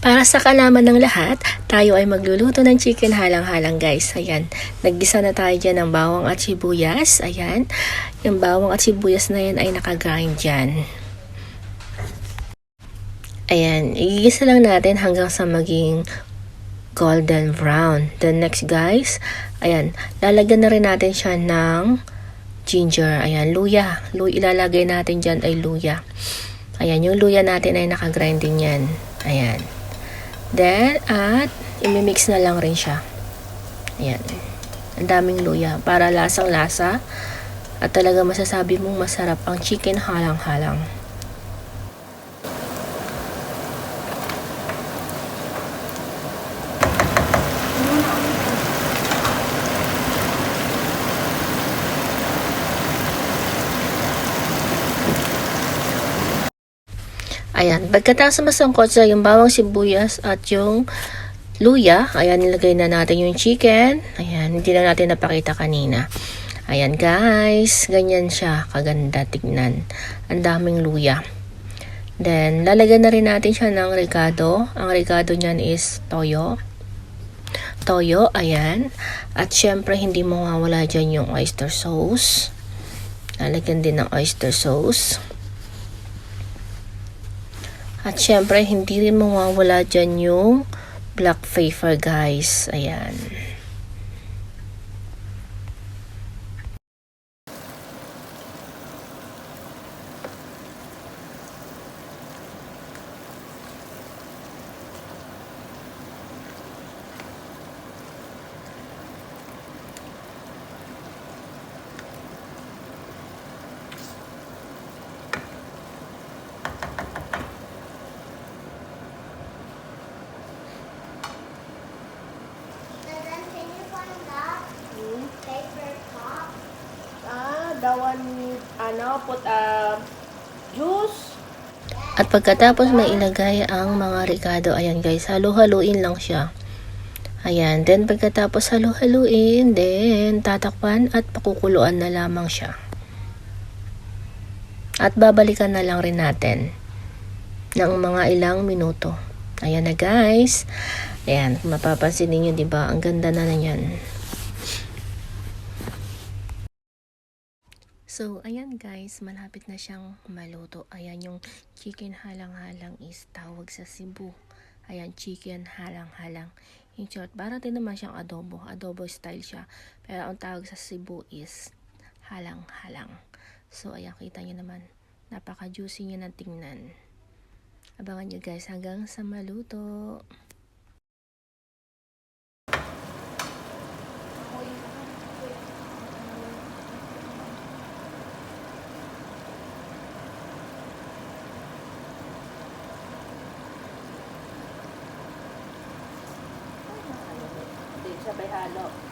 Para sa kalaman ng lahat, tayo ay magluluto ng chicken halang-halang guys. Ayan, naggisa na tayo dyan ng bawang at sibuyas. Ayan, yung bawang at sibuyas na yan ay nakagrind dyan. Ayan, igigisa lang natin hanggang sa maging golden brown. Then next guys, ayan, lalagyan na rin natin siya ng ginger. Ayan, luya. Ilalagay natin dyan ay luya. Ayan, yung luya natin ay nakagrind din yan. Ayan. Then, at imimix na lang rin siya. Ayan. Ang daming luya. Para lasang-lasa. At talaga masasabi mong masarap ang chicken halang-halang. Ayan, pagkatapos masangkot sa yung bawang sibuyas at yung luya, ayan, nilagay na natin yung chicken. Ayan, hindi na natin napakita kanina. Ayan guys, ganyan siya, kaganda tignan. Ang daming luya. Then, lalagyan na rin natin siya ng ricado. Ang ricado niyan is toyo. Toyo, ayan. At syempre, hindi mawawala dyan yung oyster sauce. Lalagyan din ng oyster sauce. At syempre, hindi rin mawawala dyan yung black pepper guys. Ayan. Put juice. At pagkatapos may ilagay ang mga ricado, ayan guys, halu-haluin lang siya. Ayan, then pagkatapos halu-haluin, then tatakpan at pakukuluan na lamang siya. At babalikan na lang rin natin ng mga ilang minuto. Ayan na guys. Ayan, kung mapapansin niyo, di ba? Ang ganda na yan. So, ayan guys, malapit na siyang maluto. Ayan, yung chicken halang-halang is tawag sa Cebu. Ayan, chicken halang-halang. In short, parang din naman siyang adobo. Adobo style siya. Pero ang tawag sa Cebu is halang-halang. So, ayan, kita nyo naman. Napaka-juicy niya na tingnan. Abangan nyo guys hanggang sa maluto. Sabay halo.